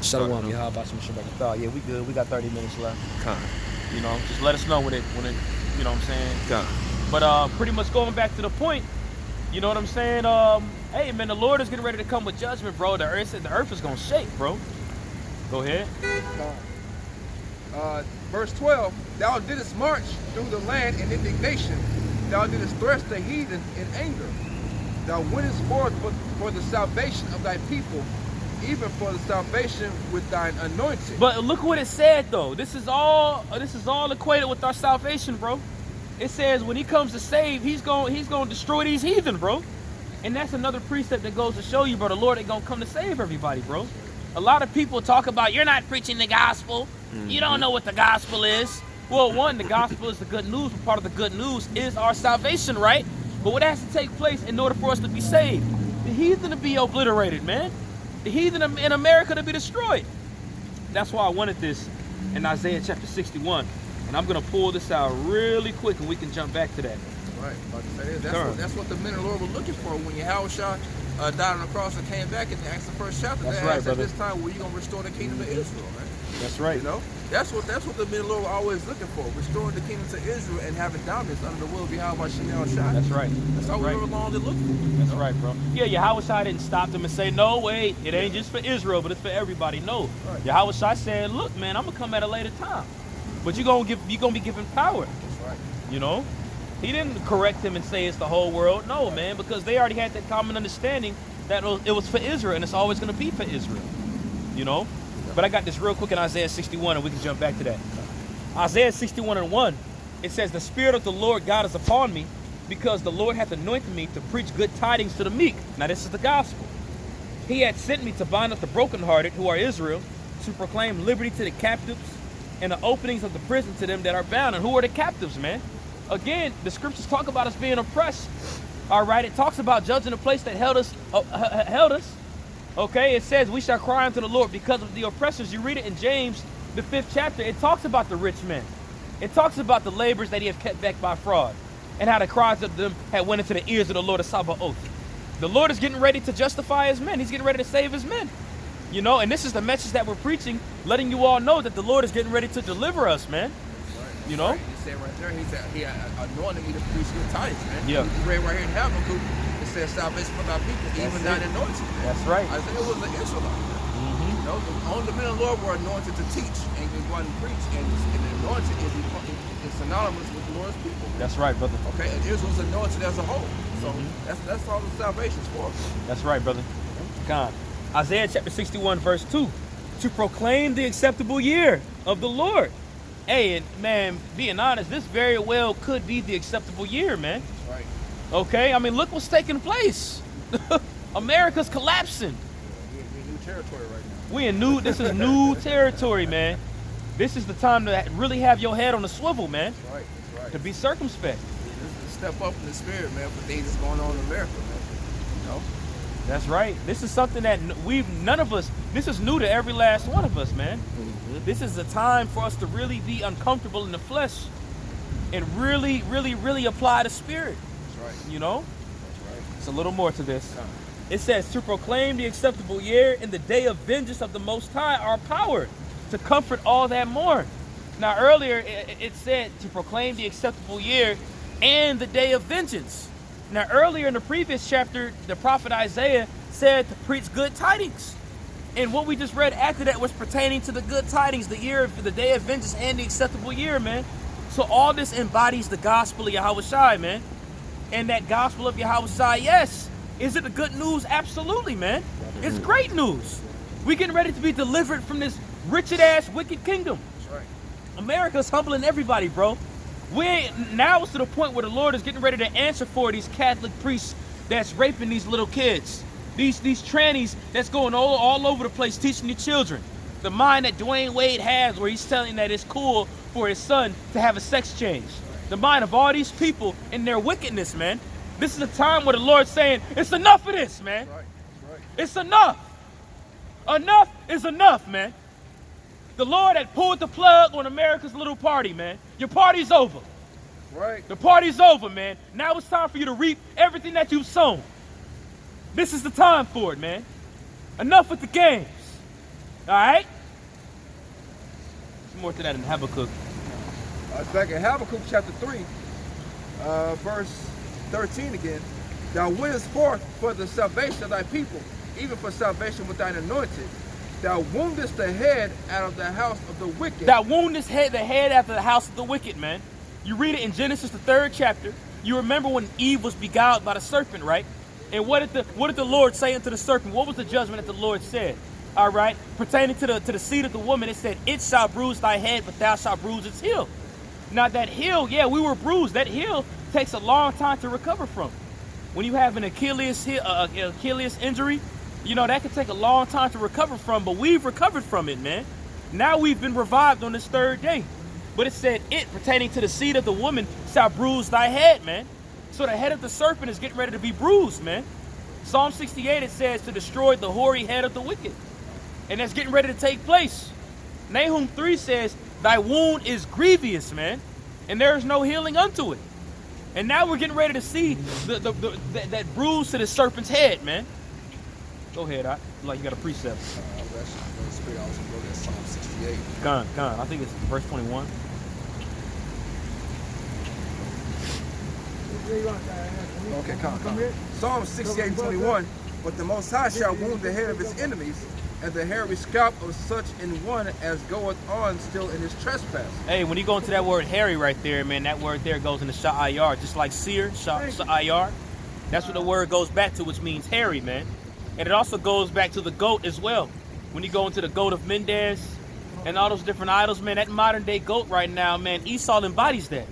Shalom, yeah, how about some Shabbat? Yeah, we good. We got 30 minutes left. You know, just let us know when it, you know what I'm saying? But pretty much going back to the point, you know what I'm saying? Hey, man, the Lord is getting ready to come with judgment, bro. The earth is going to shake, bro. Go ahead. Verse 12, thou didst march through the land in indignation. Thou didst thrust the heathen in anger. Thou wentest forth for the salvation of thy people, even for the salvation with thine anointed. But look what it said, though. This is all equated with our salvation, bro. It says when he comes to save, he's going to destroy these heathen, bro. And that's another precept that goes to show you, bro, the Lord ain't going to come to save everybody, bro. A lot of people talk about, you're not preaching the gospel. You don't know what the gospel is. Well, one, the gospel is the good news, but part of the good news is our salvation, right? But what has to take place in order for us to be saved? The heathen to be obliterated, man. The heathen in America to be destroyed. That's why I wanted this in Isaiah chapter 61. And I'm going to pull this out really quick and we can jump back to that. Right. Like I said, that's what the men of the Lord were looking for when Yahushua died on the cross and came back in Acts the first chapter. That's right, brother. At this time, were you going to restore the kingdom of Israel, man? That's right. You know, that's what the men of the Lord were always looking for, restoring the kingdom to Israel and having dominance under the will of Yahushua. That's right. That's all we were long to look for. That's right, bro. Yeah, Yahushua didn't stop them and say, no, wait, it ain't just for Israel, but it's for everybody. No. Right. Yahushua said, look, man, I'm going to come at a later time. But you're gonna be given power. That's right. You know? He didn't correct him and say it's the whole world. No, man, because they already had that common understanding that it was for Israel, and it's always going to be for Israel. You know? But I got this real quick in Isaiah 61, and we can jump back to that. Isaiah 61:1, it says, the Spirit of the Lord God is upon me, because the Lord hath anointed me to preach good tidings to the meek. Now this is the gospel. He hath sent me to bind up the brokenhearted, who are Israel, to proclaim liberty to the captives, and the openings of the prison to them that are bound. And who are the captives, man? Again, the scriptures talk about us being oppressed. All right, it talks about judging the place that held us. Okay, it says we shall cry unto the Lord because of the oppressors. You read it in James, the 5th chapter. It talks about the rich men. It talks about the labors that he has kept back by fraud, and how the cries of them had went into the ears of the Lord of Sabaoth. The Lord is getting ready to justify his men. He's getting ready to save his men. You know, and this is the message that we're preaching, letting you all know that the Lord is getting ready to deliver us, man. Right. You know? Right. He said right there, he anointed me to preach good tidings, man. Yeah. You read right here in Habakkuk, it says salvation for thy people, even thine anointed. That's right. Isaiah was an Israelite. You know, only the men of the Lord were anointed to teach and go out and preach, and anointed is synonymous with the Lord's people. That's right, brother. Okay, and Israel's anointed as a whole. So that's all the salvation's for. That's right, brother. God. Isaiah chapter 61, verse 2, to proclaim the acceptable year of the Lord. Hey, and man, being honest, this very well could be the acceptable year, man. That's right. Okay, I mean, look what's taking place. America's collapsing. We're in new territory right We now. this is new territory, man. This is the time to really have your head on the swivel, man. That's right, that's right. To be circumspect. Step up in the spirit, man, for things that's going on in America, man. You know? That's right. This is something that none of us, this is new to every last one of us, man. This is a time for us to really be uncomfortable in the flesh and really, really, really apply the spirit. That's right. You know? That's right. It's a little more to this. It says, to proclaim the acceptable year in the day of vengeance of the Most High, our power, to comfort all that mourn. Now, earlier, it said to proclaim the acceptable year and the day of vengeance. Now, earlier in the previous chapter, the prophet Isaiah said to preach good tidings. And what we just read after that was pertaining to the good tidings, the year of the day of vengeance and the acceptable year, man. So all this embodies the gospel of Yahushua, man. And that gospel of Yahushua, yes. Is it the good news? Absolutely, man. It's great news. We're getting ready to be delivered from this wretched-ass wicked kingdom. That's right. America's humbling everybody, bro. Now it's to the point where the Lord is getting ready to answer for these Catholic priests that's raping these little kids. These trannies that's going all over the place teaching the children. The mind that Dwayne Wade has where he's telling that it's cool for his son to have a sex change. The mind of all these people and their wickedness, man. This is a time where the Lord's saying, it's enough of this, man. That's right. That's right. It's enough. Enough is enough, man. The Lord had pulled the plug on America's little party, man. Your party's over. Right. The party's over, man. Now it's time for you to reap everything that you've sown. This is the time for it, man. Enough with the games. All right? There's more to that in Habakkuk. It's back in Habakkuk chapter 3, verse 13 again. Thou winnest forth for the salvation of thy people, even for salvation with thine anointed. Thou woundest the head out of the house of the wicked. Thou woundest the head after the house of the wicked, man. You read it in Genesis, the 3rd chapter. You remember when Eve was beguiled by the serpent, right? And what did the Lord say unto the serpent? What was the judgment that the Lord said? All right, pertaining to the seed of the woman, it said, "It shall bruise thy head, but thou shalt bruise its heel." Now that heel, yeah, we were bruised. That heel takes a long time to recover from. When you have an Achilles injury, you know, that can take a long time to recover from, but we've recovered from it, man. Now we've been revived on this 3rd day. But it said, "It," pertaining to the seed of the woman, "shall bruise thy head," man. So the head of the serpent is getting ready to be bruised, man. Psalm 68, it says, to destroy the hoary head of the wicked. And that's getting ready to take place. Nahum 3 says, "Thy wound is grievous, man, and there is no healing unto it." And now we're getting ready to see that bruise to the serpent's head, man. Go ahead, like you got a precept. Straight out from Psalm 68. Con. I think it's verse 21. Okay, come. Psalm 68:21. But the Most High shall wound the head of his enemies, and the hairy scalp of such in one as goeth on still in his trespass. Hey, when you go into that word hairy right there, man, that word there goes into sha'ayar, just like seer, sha'ayar. That's what the word goes back to, which means hairy, man. And it also goes back to the goat as well. When you go into the goat of Mendes and all those different idols, man, that modern day goat right now, man, Esau embodies that.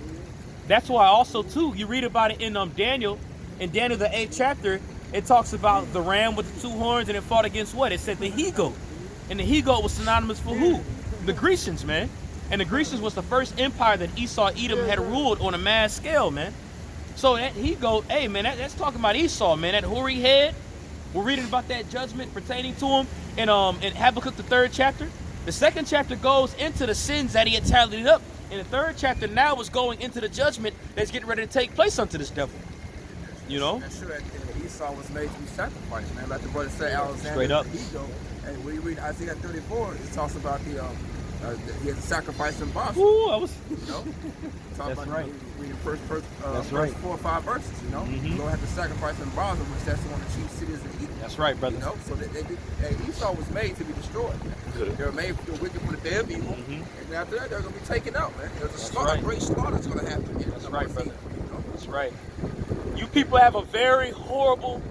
That's why also, too, you read about it in Daniel, the 8th chapter, it talks about the ram with the 2 horns, and it fought against what? It said the he-goat. And the he-goat was synonymous for who? The Grecians, man. And the Grecians was the first empire that Esau, Edom had ruled on a mass scale, man. So that he-goat, hey, man, that's talking about Esau, man. That hoary head, we're reading about that judgment pertaining to him in Habakkuk, the 3rd chapter. The 2nd chapter goes into the sins that he had tallied up. And the 3rd chapter now is going into the judgment that's getting ready to take place unto this devil. You know? That's true. Esau was made to be sacrificed, man. Like the brother said, Alexander. Straight up. And when you read Isaiah 34, it talks about he had to sacrifice some boss. Ooh, I was. You know? That's about right. Reading first that's right. 4 or 5 verses, you know? Mm-hmm. The Lord had to sacrifice some boss, which that's one of the chief cities in Edom. That's right, brother. You know? So Esau was made to be destroyed. They were made for the wicked, for the day of evil. Mm-hmm. And after that, they're going to be taken out, man. There's a slaughter, right. a great slaughter that's going to happen. That's right, brother. You know? That's right. You people have a very horrible,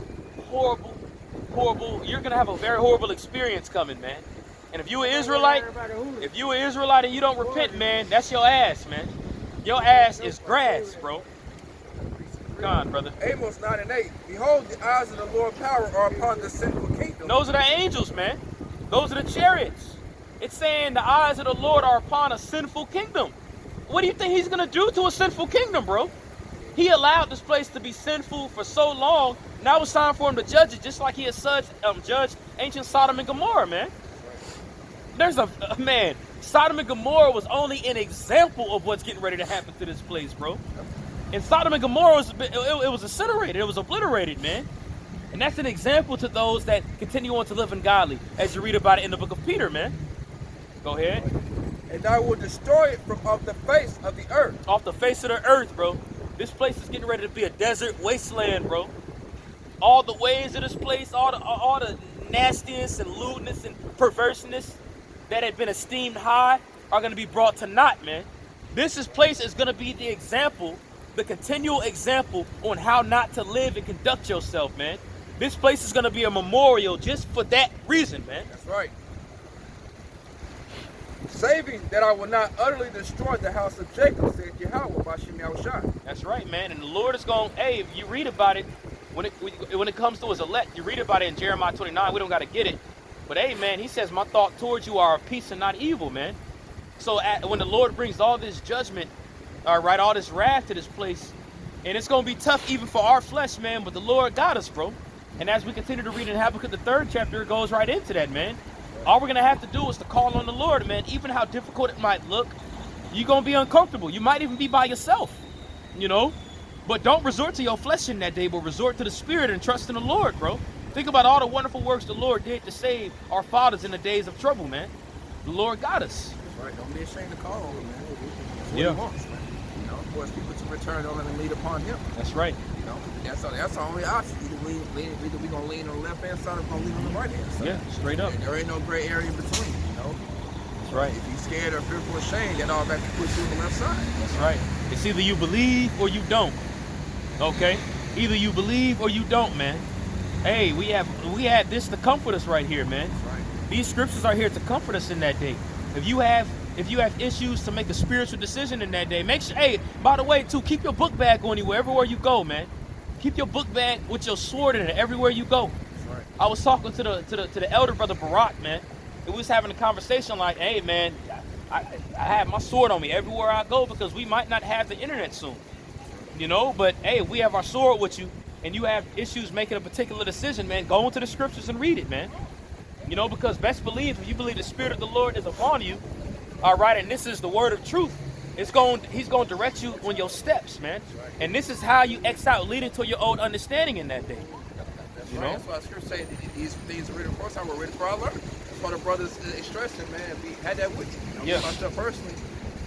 you're going to have a very horrible experience coming, man. And if you an Israelite and you don't repent, man, that's your ass, man. Your ass is grass, bro. Come on, brother. Amos 9:8. Behold, the eyes of the Lord power are upon the sinful kingdom. Those are the angels, man. Those are the chariots. It's saying the eyes of the Lord are upon a sinful kingdom. What do you think he's going to do to a sinful kingdom, bro? He allowed this place to be sinful for so long. Now it's time for him to judge it, just like he has judged ancient Sodom and Gomorrah, man. There's man, Sodom and Gomorrah was only an example of what's getting ready to happen to this place, bro. And Sodom and Gomorrah it was incinerated, it was obliterated, man. And that's an example to those that continue on to live in godly, as you read about it in the book of Peter, man. Go ahead. And I will destroy it from off the face of the earth. Off the face of the earth, bro. This place is getting ready to be a desert wasteland, bro. All the ways of this place, all the nastiness and lewdness and perverseness that had been esteemed high are going to be brought to naught, man. This place is going to be the example, the continual example on how not to live and conduct yourself, man. This place is going to be a memorial just for that reason, man. That's right. Saving that I will not utterly destroy the house of Jacob, said Yahweh, by Shem Yahushua. That's right, man. And the Lord is going, hey, if you read about it, when it comes to his elect, you read about it in Jeremiah 29, we don't got to get it. But hey, man, he says, my thought towards you are of peace and not evil, man. So when the Lord brings all this judgment, all this wrath to this place, and it's going to be tough even for our flesh, man, but the Lord got us, bro. And as we continue to read in Habakkuk, the 3rd chapter, it goes right into that, man. All we're going to have to do is to call on the Lord, man. Even how difficult it might look, you're going to be uncomfortable. You might even be by yourself, you know. But don't resort to your flesh in that day, but resort to the Spirit and trust in the Lord, bro. Think about all the wonderful works the Lord did to save our fathers in the days of trouble, man. The Lord got us. That's right. Don't be ashamed to call on him, man. That's what Yeah. he wants, man. You know, of course, people to return, don't let them lead upon him. That's right. You know, that's the only option. Either we gonna lean on the left hand side or we're gonna lean on the right hand side. Yeah, straight up. And there ain't no gray area in between. You know. That's right. If you're scared or fearful or ashamed, that all that puts you on the left side. That's right. It's either you believe or you don't. Okay? Either you believe or you don't, man. Hey, we had this to comfort us right here, man. That's right. These scriptures are here to comfort us in that day. If you have issues to make a spiritual decision in that day, make sure, hey, by the way, too, keep your book bag on you everywhere you go, man. Keep your book bag with your sword in it everywhere you go. That's right. I was talking to the elder brother Barack, man. And we was having a conversation like, hey, man, I have my sword on me everywhere I go because we might not have the internet soon. You know, but hey, if we have our sword with you and you have issues making a particular decision, man, go into the scriptures and read it, man. You know, because best believe, if you believe the Spirit of the Lord is upon you, all right, and this is the word of truth, he's going to direct you on your steps, man. Right. And this is how you X out, leading to your own understanding in that day. That's You right. know? That's why the scripture say these things are written for us. I were written for our learning. That's why the brothers is stressing, man. We had that with you. Yeah. Myself personally,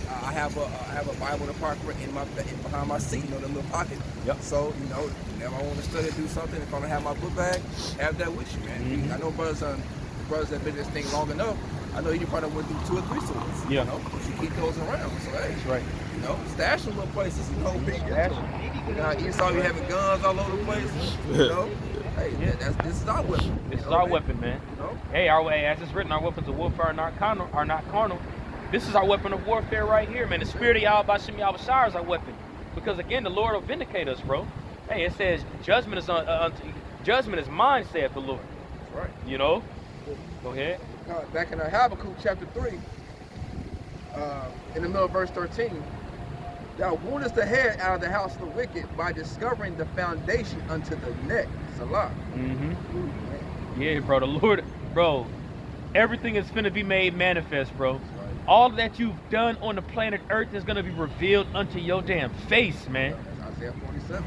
I have a Bible in the pocket behind my seat, you know, the little pocket. Yep. So you know, whenever I want to study or do something, if I'm gonna have my book bag, have that with you, man. Mm-hmm. I know brothers that been in this thing long enough. I know you probably went through 2 or 3 swords. Yeah. You know, but you keep those around. So hey, That's right. you know, stash them little places. You know, big. Stash 'em. You know, you saw you having guns all over the place. You know, hey, Yeah. this is our weapon. This You is know, our man? weapon, man. You know? Hey, as it's written, our weapons of warfare are not carnal. This is our weapon of warfare right here, man. The Spirit of Yahweh Shem Yahweh Shai is our weapon. Because again, the Lord will vindicate us, bro. Hey, it says judgment is mine, saith the Lord. That's right. You know? Go ahead. Back in Habakkuk chapter 3, in the middle of verse 13, thou woundest the head out of the house of the wicked by discovering the foundation unto the neck. Salah. Mm-hmm. Ooh, man. Yeah, bro. The Lord, bro. Everything is finna be made manifest, bro. That's right. All that you've done on the planet Earth is gonna be revealed unto your damn face, man. That's Isaiah 47.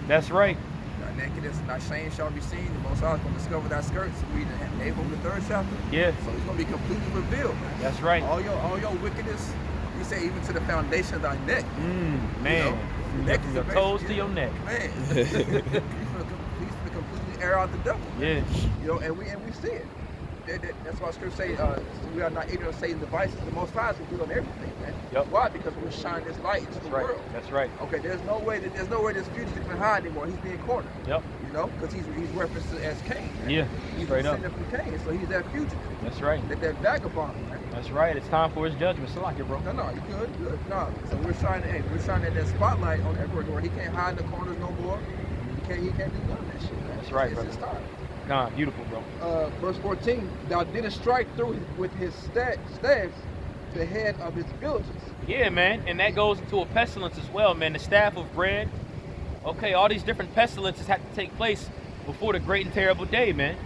That's right. Thy nakedness and thy shame shall be seen. The Most High is going to discover thy skirts. Read in Nahum the 3rd chapter. Yeah. So it's going to be completely revealed. That's right. All your wickedness, you say even to the foundation of thy neck. Man. You know, From neck your is the toes base- to your neck. Man, he's to completely air out the devil. Yeah. You know, and we see it. That's why Scripture say we are not ignorant of Satan's devices. The Most High is good on everything, man. Yep. Why? Because we shine this light into That's the right. world. That's right. Okay, there's no way this fugitive can hide anymore. He's being cornered. Yep. You know, because he's referenced as Cain. Man. Yeah. He's Straight up. descended from Cain, so he's that fugitive. That's right. That vagabond, man. That's right. It's time for his judgment. So like it, bro. No, you good. No. So we're shining that spotlight on everywhere where he can't hide in the corners no more. He can't do none of that shit, man. That's right, It's brother. his time. Nah, beautiful, bro. Verse 14, thou didst strike through with his staves the head of his villages. Yeah, man. And that goes into a pestilence as well, man. The staff of bread. Okay, all these different pestilences have to take place before the great and terrible day, man.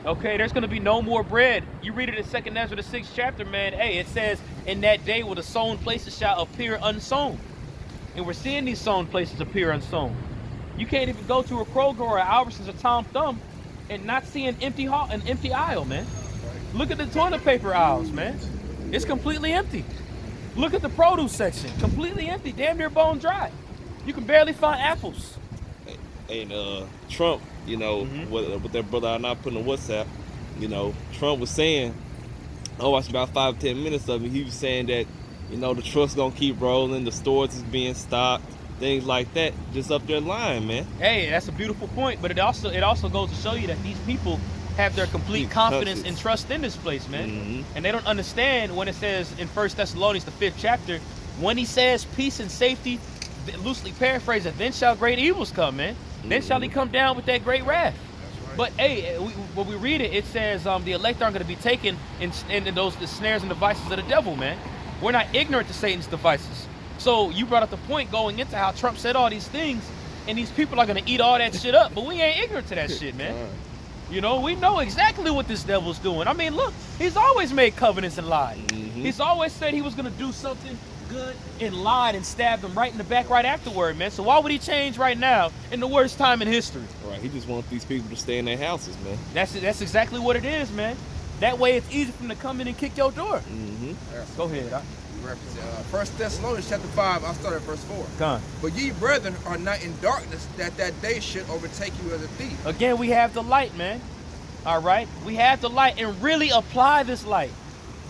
Okay, there's going to be no more bread. You read it in 2nd Ezra, the 6th chapter, man. Hey, it says, in that day will the sown places shall appear unsown. And we're seeing these sown places appear unsown. You can't even go to a Kroger or an Albertsons or Tom Thumb and not see an empty aisle, man. Look at the toilet paper aisles, man. It's completely empty. Look at the produce section, completely empty, damn near bone dry. You can barely find apples. And Trump, you know, with that brother I not putting on WhatsApp, you know, Trump was saying, I watched about 5 or 10 minutes of it. He was saying that, you know, the truck's gonna keep rolling, the stores is being stocked, things like that, just up there lying, man. Hey, that's a beautiful point, but it also goes to show you that these people have their complete confidence and trust in this place, man. And they don't understand when it says in 1 Thessalonians, the 5th chapter, when he says peace and safety, loosely paraphrased, then shall great evils come, man. Then shall he come down with that great wrath. Right. But hey, when we read it, it says the elect aren't going to be taken in the snares and devices of the devil, man. We're not ignorant to Satan's devices. So you brought up the point going into how Trump said all these things, and these people are going to eat all that shit up, but we ain't ignorant to that shit, man. You know, we know exactly what this devil's doing. I mean, look, he's always made covenants and lied. He's always said he was going to do something good and lied and stabbed him right in the back right afterward, man. So why would he change right now in the worst time in history? Right. He just wants these people to stay in their houses, man. That's exactly what it is, man. That way it's easy for them to come in and kick your door. Go ahead. First Thessalonians chapter 5, I'll start at verse 4. Come. But ye brethren are not in darkness, that day should overtake you as a thief. Again, we have the light, man. All right? We have the light, and really apply this light.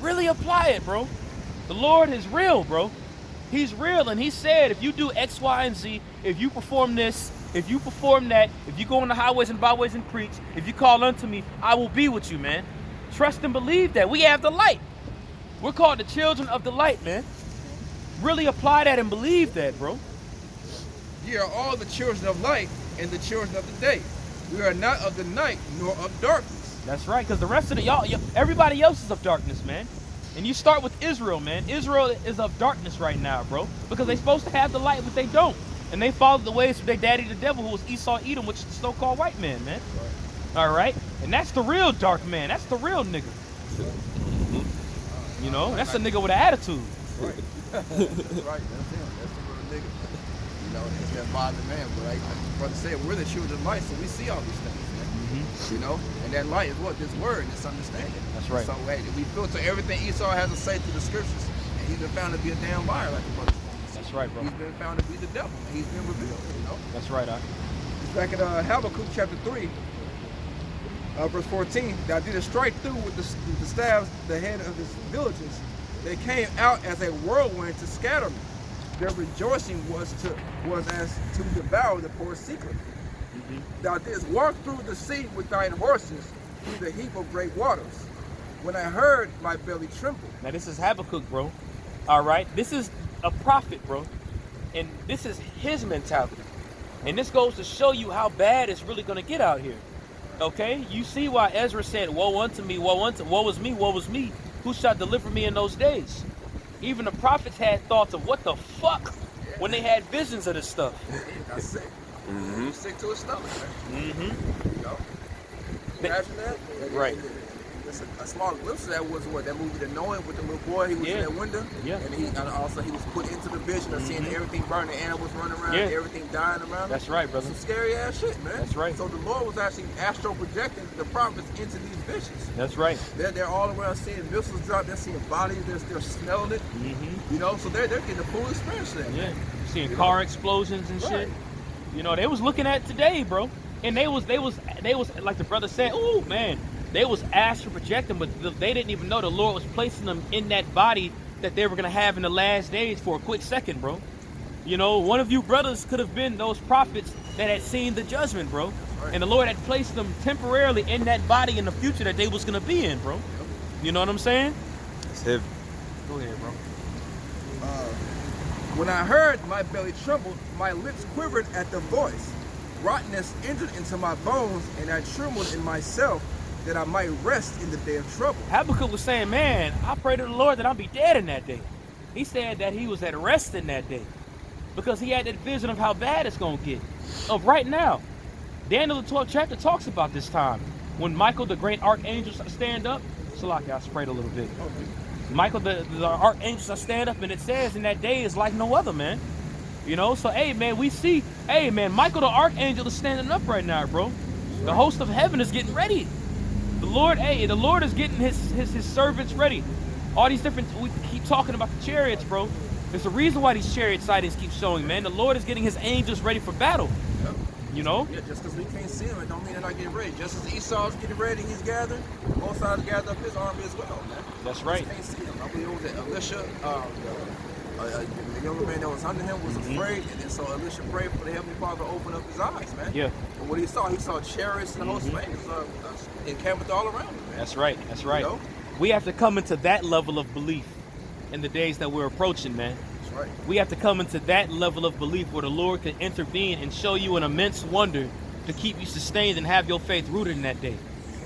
Really apply it, bro. The Lord is real, bro. He's real, and he said, if you do X, Y, and Z, if you perform this, if you perform that, if you go on the highways and byways and preach, if you call unto me, I will be with you, man. Trust and believe that. We have the light. We're called the children of the light, man. Really apply that and believe that, bro. Ye are all the children of light and the children of the day. We are not of the night nor of darkness. That's right, because the rest of y'all, everybody else is of darkness, man. And you start with Israel, man. Israel is of darkness right now, bro. Because they're supposed to have the light, but they don't. And they follow the ways of their daddy, the devil, who was Esau, Edom, which is the so-called white man, man. Right. All right? And that's the real dark man. That's the real nigga. You know, that's a nigga with an attitude. Right. That's right. That's him. That's the real nigga. You know, it's that violent man. But like brother said, we're the children of light, so we see all these things, man. You know? And that light is what? This word, this understanding. That's right. So hey, we filter everything Esau has to say through the scriptures. And he's been found to be a damn liar, like the brother said. That's right, bro. He's been found to be the devil. And he's been revealed, you know? That's right, It's back in Habakkuk chapter 3. Verse 14, thou didst strike through with the staves the head of his villages. They came out as a whirlwind to scatter me. Their rejoicing was as to devour the poor secretly. Thou didst walk through the sea with thine horses, through the heap of great waters. When I heard, my belly trembled. Now this is Habakkuk, bro. All right? This is a prophet, bro. And this is his mentality. And this goes to show you how bad it's really going to get out here. Okay? You see why Ezra said, woe unto me, woe is me, woe is me. Who shall deliver me in those days? Even the prophets had thoughts of what the fuck when they had visions of this stuff. Got sick. Sick to his stomach, man. You know? Imagine that? Right. A small glimpse of that was what? That movie, The Knowing, with the little boy. He was in that window. Yeah. And also he was put into the vision of seeing everything burning, the animals running around, everything dying around him. That's right, brother. Some scary ass shit, man. That's right. So the Lord was actually astral projecting the prophets into these visions. That's right. They're all around seeing missiles drop. They're seeing bodies. They're smelling it. You know, so they're getting the full experience of that. Yeah. Seeing car explosions and shit. You know, they was looking at today, bro. And they was like the brother said, oh man, they was astral projecting, but they didn't even know the Lord was placing them in that body that they were gonna have in the last days for a quick second, bro. You know, one of you brothers could have been those prophets that had seen the judgment, bro. And the Lord had placed them temporarily in that body in the future that they was gonna be in, bro. You know what I'm saying? It's heavy. Go ahead, bro. When I heard, my belly trembled, my lips quivered at the voice. Rottenness entered into my bones, and I trembled in myself, that I might rest in the day of trouble. Habakkuk was saying, man, I pray to the Lord that I'll be dead in that day. He said that he was at rest in that day because he had that vision of how bad it's going to get. Of right now. Daniel, the 12th chapter, talks about this time. When Michael, the great archangel, stand up. Salaki, I sprayed a little bit. Michael, the archangel, stand up, and it says in that day is like no other, man. You know, so, hey, man, we see, hey, man, Michael, the archangel, is standing up right now, bro. The host of heaven is getting ready. The Lord, the Lord is getting his servants ready. All these different, we keep talking about the chariots, bro. There's a reason why these chariot sightings keep showing, man. The Lord is getting his angels ready for battle. Yep. You know? Yeah, just because we can't see them, it don't mean they're not getting ready. Just as Esau's getting ready, he's gathering, both sides gathered up his army as well, man. That's right. We can't see them. I believe it was Elisha, the younger man that was under him was afraid, and then so Elisha prayed for the Heavenly Father to open up his eyes, man. Yeah. And what he saw chariots and the host of angels encamped all around him, man. That's right. That's right. You know? We have to come into that level of belief in the days that we're approaching, man. That's right. We have to come into that level of belief where the Lord can intervene and show you an immense wonder to keep you sustained and have your faith rooted in that day.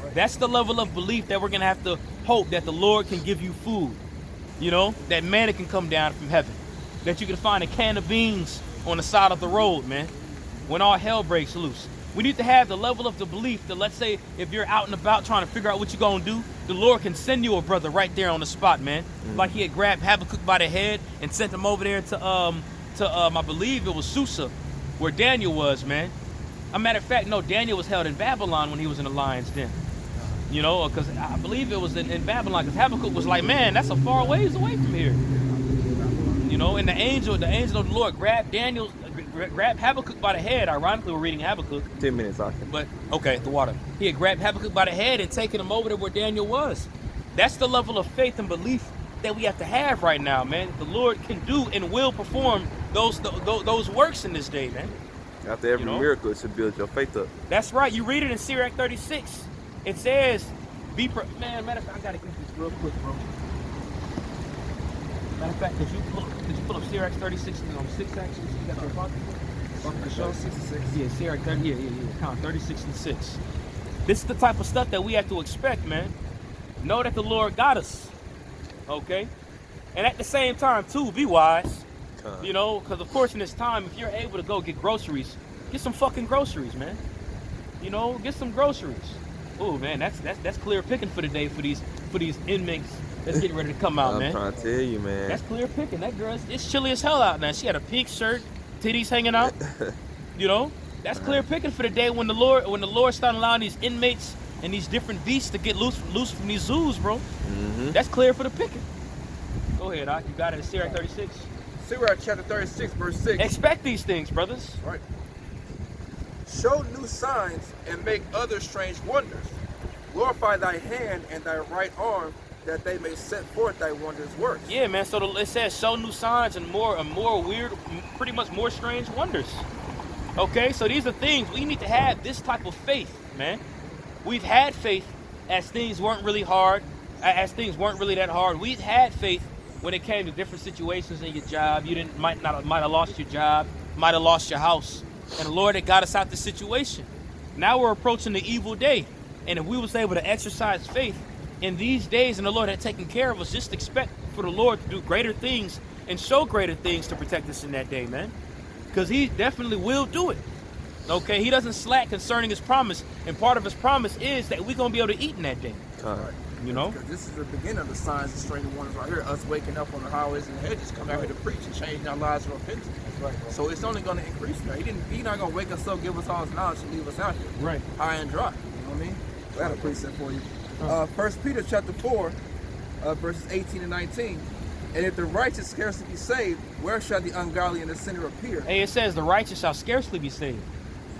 Right. That's the level of belief that we're going to have to hope that the Lord can give you food. You know, that manna can come down from heaven. That you can find a can of beans on the side of the road, man. When all hell breaks loose. We need to have the level of the belief that, let's say, if you're out and about trying to figure out what you're going to do, the Lord can send you a brother right there on the spot, man. Like he had grabbed Habakkuk by the head and sent him over there to I believe it was Susa, where Daniel was, man. A matter of fact, no, Daniel was held in Babylon when he was in the lion's den. You know, because I believe it was in Babylon, because Habakkuk was like, man, that's a far ways away from here. You know, and the angel of the Lord grabbed Habakkuk by the head. Ironically, we're reading Habakkuk. 10 minutes, Austin. But, okay, the water. He had grabbed Habakkuk by the head and taken him over to where Daniel was. That's the level of faith and belief that we have to have right now, man. The Lord can do and will perform those works in this day, man. After every miracle, it should build your faith up. That's right. You read it in Sirach 36. It says, man, matter of fact, I gotta get this real quick, bro. Matter of fact, could you pull up Sirach 36 and 6 actually? So you got your pocket? The show? 66. Yeah, Sirach 30, yeah. Count 36 and 6. This is the type of stuff that we have to expect, man. Know that the Lord got us. Okay? And at the same time, too, be wise. You know, because of course in this time, if you're able to go get groceries, get some fucking groceries, man. You know, get some groceries. Oh man, that's clear picking for the day for these inmates that's getting ready to come out, man. I'm trying to tell you, man. That's clear picking. That girl, it's chilly as hell out now. She had a pink shirt, titties hanging out. You know, that's clear picking for the day when the Lord started allowing these inmates and these different beasts to get loose from these zoos, bro. That's clear for the picking. Go ahead, Doc. You got it in Sirach 36. Sirach chapter 36, verse 6. Expect these things, brothers. Right. Show new signs and make other strange wonders. Glorify thy hand and thy right arm, that they may set forth thy wondrous works. Yeah, man. So it says show new signs and more weird, pretty much more strange wonders. Okay, so these are things we need to have. This type of faith, man. We've had faith as things weren't really hard, as things weren't really that hard. We've had faith when it came to different situations in your job. You might have lost your job, might have lost your house, and the Lord had got us out the situation. Now we're approaching the evil day, and if we was able to exercise faith in these days, and the Lord had taken care of us, just expect for the Lord to do greater things and show greater things to protect us in that day, man. Because He definitely will do it. Okay, He doesn't slack concerning His promise, and part of His promise is that we're gonna be able to eat in that day. You know, because this is the beginning of the signs and strange wonders right here. Us waking up on the highways and hedges, coming out here to preach and changing our lives to repentance. Right. So it's only going to increase now. He's not going to wake us up, give us all His knowledge, and leave us out here, right, high and dry. You know what I mean? I got a precept for you. 1 Peter chapter 4, verses 18 and 19. And if the righteous scarcely be saved, where shall the ungodly and the sinner appear? Hey, it says the righteous shall scarcely be saved.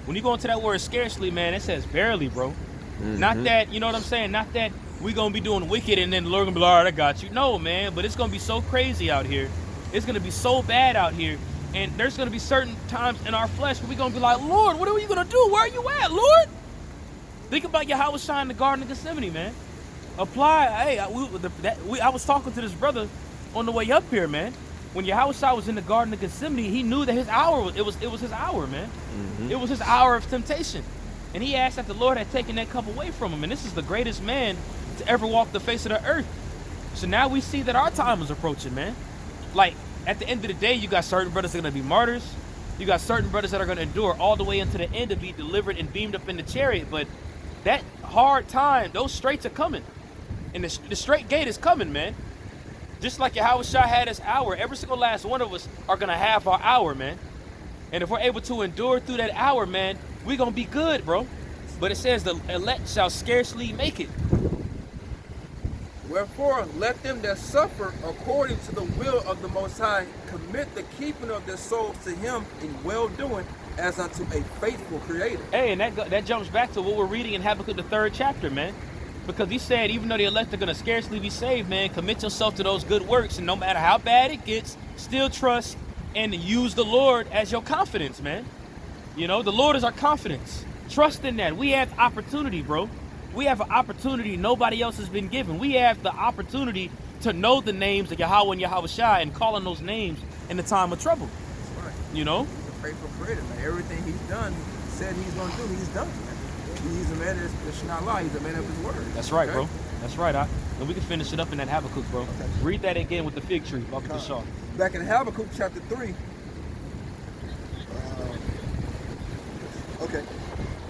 When you go into that word scarcely, man, it says barely, bro. Not that, you know what I'm saying? Not that we're going to be doing wicked and then the Lord going to be like, all right, I got you. No, man, but it's going to be so crazy out here. It's going to be so bad out here. And there's going to be certain times in our flesh where we're going to be like, Lord, what are you going to do? Where are you at, Lord? Think about Yahweh in the Garden of Gethsemane, man. Apply. Hey, I was talking to this brother on the way up here, man. When Yahweh was in the Garden of Gethsemane, he knew that his hour, it was his hour, man. It was his hour of temptation. And he asked that the Lord had taken that cup away from him. And this is the greatest man to ever walk the face of the earth. So now we see that our time is approaching, man. Like, at the end of the day, you got certain brothers that are going to be martyrs. You got certain brothers that are going to endure all the way into the end to be delivered and beamed up in the chariot. But that hard time, those straits are coming. And the straight gate is coming, man. Just like Yahweh had his hour, every single last one of us are going to have our hour, man. And if we're able to endure through that hour, man, we're going to be good, bro. But it says the elect shall scarcely make it. Wherefore, let them that suffer according to the will of the Most High commit the keeping of their souls to Him in well-doing as unto a faithful Creator. Hey, and that jumps back to what we're reading in Habakkuk, the 3rd chapter, man. Because he said, even though the elect are going to scarcely be saved, man, commit yourself to those good works. And no matter how bad it gets, still trust and use the Lord as your confidence, man. You know, the Lord is our confidence. Trust in that. We have opportunity, bro. We have an opportunity nobody else has been given. We have the opportunity to know the names of Yahweh and Yahweh Shai and call on those names in the time of trouble. That's right. You know? He's a faithful Creator, man. Everything He's done, said He's going to do, He's done, man. He's a man that should not lie. He's a man of His word. That's right, bro. That's right. And we can finish it up in that Habakkuk, bro. Okay. Read that again with the fig tree. Back in Habakkuk chapter 3. Okay.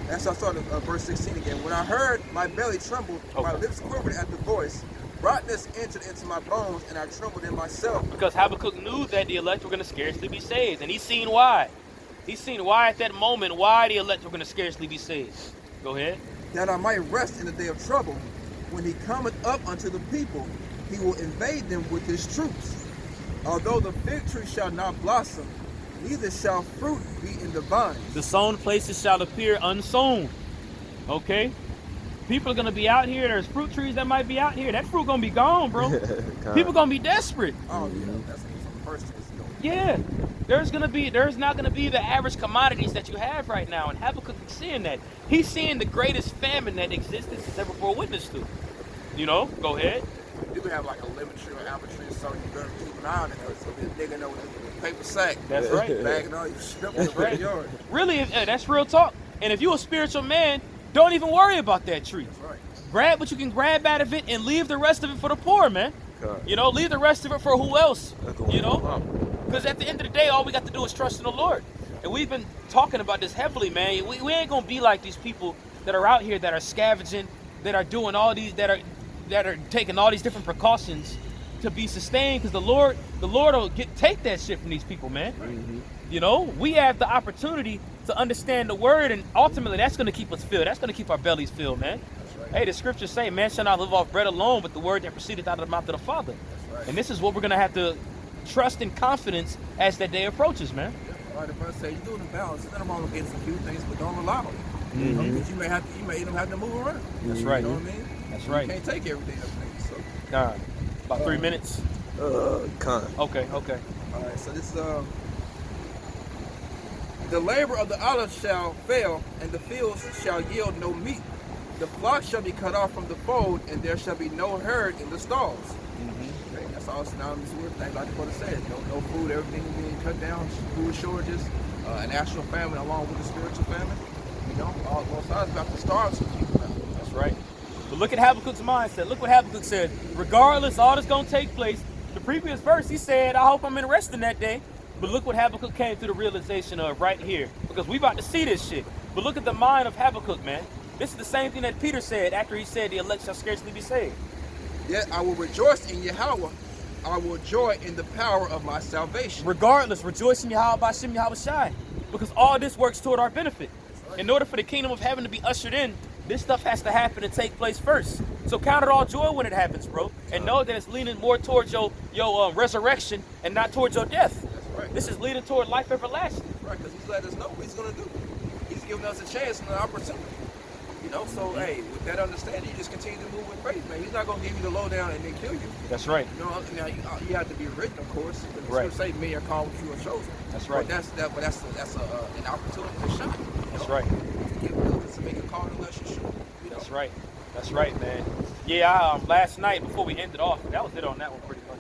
That's how I started verse 16 again. When I heard, my belly trembled, my lips quivered at the voice. Brightness entered into my bones, and I trembled in myself. Because Habakkuk knew that the elect were going to scarcely be saved, and he's seen why. He's seen why at that moment, why the elect were going to scarcely be saved. Go ahead. That I might rest in the day of trouble. When he cometh up unto the people, he will invade them with his troops. Although the fig tree shall not blossom, neither shall fruit be in the vines. The sown places shall appear unsown. Okay? People are going to be out here. There's fruit trees that might be out here. That fruit going to be gone, bro. People going to be desperate. Oh, yeah. That's some of the first things. Yeah. There's not going to be the average commodities that you have right now. And Habakkuk is seeing that. He's seeing the greatest famine that existence has ever bore witness to. You know? Go ahead. You could have like a lemon tree or apple tree or something. You better keep an eye on it because there'll be a nigga there with a paper sack. That's right. Bagging all your shit up in the backyard. Really, that's real talk. And if you're a spiritual man, don't even worry about that tree. That's right. Grab what you can grab out of it and leave the rest of it for the poor, man. God. You know, leave the rest of it for who else? You know? Because at the end of the day, all we got to do is trust in the Lord. And we've been talking about this heavily, man. We ain't going to be like these people that are out here that are scavenging, that are doing all these, that are taking all these different precautions to be sustained, because the Lord will take that shit from these people, man. Mm-hmm. You know, we have the opportunity to understand the word, and ultimately that's going to keep us filled. That's going to keep our bellies filled, man. Right. Hey, the scriptures say, man shall not live off bread alone, but the word that proceedeth out of the mouth of the Father. Right. And this is what we're going to have to trust and confidence as that day approaches, man. All right, the verse say, you're doing the balance. There's nothing wrong with getting a few things, but don't rely on it. Mm-hmm. You know, because you may even have to move around. That's right. You know what I mean? That's right. You can't take everything up there. So. About 3 minutes. Okay. All right, so this the labor of the olive shall fail, and the fields shall yield no meat. The flock shall be cut off from the fold, and there shall be no herd in the stalls. Mm-hmm. Okay, that's all synonymous with things like the brother said. No food, everything being cut down, food shortages, an actual famine along with the spiritual famine. You know, all both sides about to starve some people. That's right. But look at Habakkuk's mindset. Look what Habakkuk said. Regardless, all that's going to take place. The previous verse, he said, I hope I'm in rest in that day. But look what Habakkuk came to the realization of right here. Because we about to see this shit. But look at the mind of Habakkuk, man. This is the same thing that Peter said after he said the elect shall scarcely be saved. Yet I will rejoice in Yahweh. I will joy in the power of my salvation. Regardless, rejoice in Yahweh B'Shem Yahweh Shai. Because all this works toward our benefit. In order for the kingdom of heaven to be ushered in, this stuff has to happen and take place first. So count it all joy when it happens, bro. And know that it's leaning more towards your resurrection and not towards your death. That's right. This is leading toward life everlasting. Right, because he's letting us know what he's going to do. He's giving us a chance and an opportunity. You know, so, hey, with that understanding, you just continue to move with faith, man. He's not going to give you the lowdown and then kill you. That's right. You know, now you have to be written, of course. The Right. scripture say, many are called, few are chosen. That's right. But that's an opportunity to shine. That's right. To get ability to make a call unless you're sure. You know? That's right. That's right, man. Yeah, last night before we ended off, that was it on that one pretty much.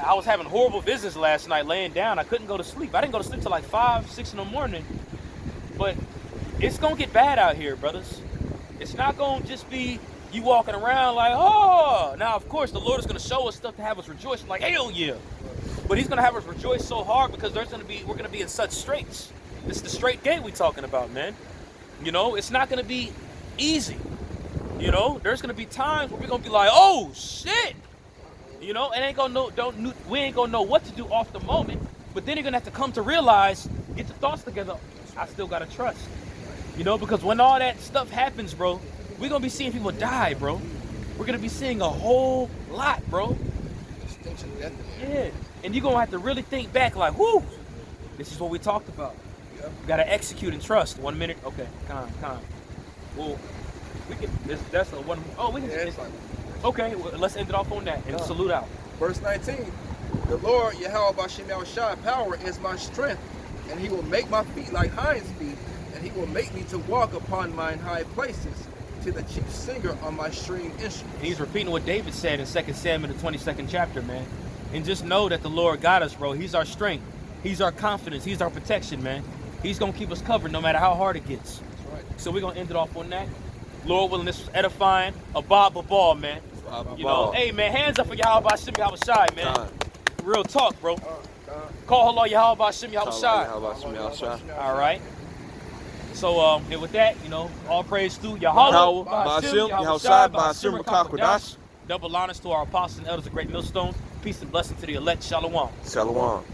I was having horrible visions last night laying down. I couldn't go to sleep. I didn't go to sleep till like 5, 6 in the morning. But it's going to get bad out here, brothers. It's not going to just be you walking around like, oh. Now, of course, the Lord is going to show us stuff to have us rejoice like, hell yeah. But he's going to have us rejoice so hard because we're going to be in such straits. This is the straight gate we're talking about, man. You know, it's not going to be easy. You know, there's going to be times where we're going to be like, oh, shit. You know, we ain't gonna know what to do off the moment, but then you're gonna have to come to realize, get the thoughts together. I still gotta trust, you know, because when all that stuff happens, bro, we're gonna be seeing people die, bro. We're gonna be seeing a whole lot, bro. Yeah, and you're gonna have to really think back, like, whoo, this is what we talked about. Yeah. Gotta execute and trust. 1 minute, okay, calm. Well, we can. That's a one. Oh, we can. Yeah, it's like, okay, well, let's end it off on that and salute out. Verse 19, the Lord, Yahweh B'Shem Yahweh Shai, power is my strength, and he will make my feet like hinds feet, and he will make me to walk upon mine high places, to the chief singer on my string instrument. And he's repeating what David said in 2 Samuel, the 22nd chapter, man. And just know that the Lord got us, bro. He's our strength. He's our confidence. He's our protection, man. He's going to keep us covered no matter how hard it gets. That's right. So we're going to end it off on that. Lord willing, this was edifying. A ball, man. You know, hey, man, hands up for Yahweh B'Shem Yahweh Shai, man. Real talk, bro. Call hello Yahweh Hashem Yahushai. How about you, Yahushua? All right. So and with that, all praise to Yahweh, Yahweh, Ba'ashem, Ba'ashem, Yahushai, Ba'ashem, Rakakwadash. Double honors to our apostles and elders of Great Millstone. Peace and blessing to the elect. Shalom. Shalom.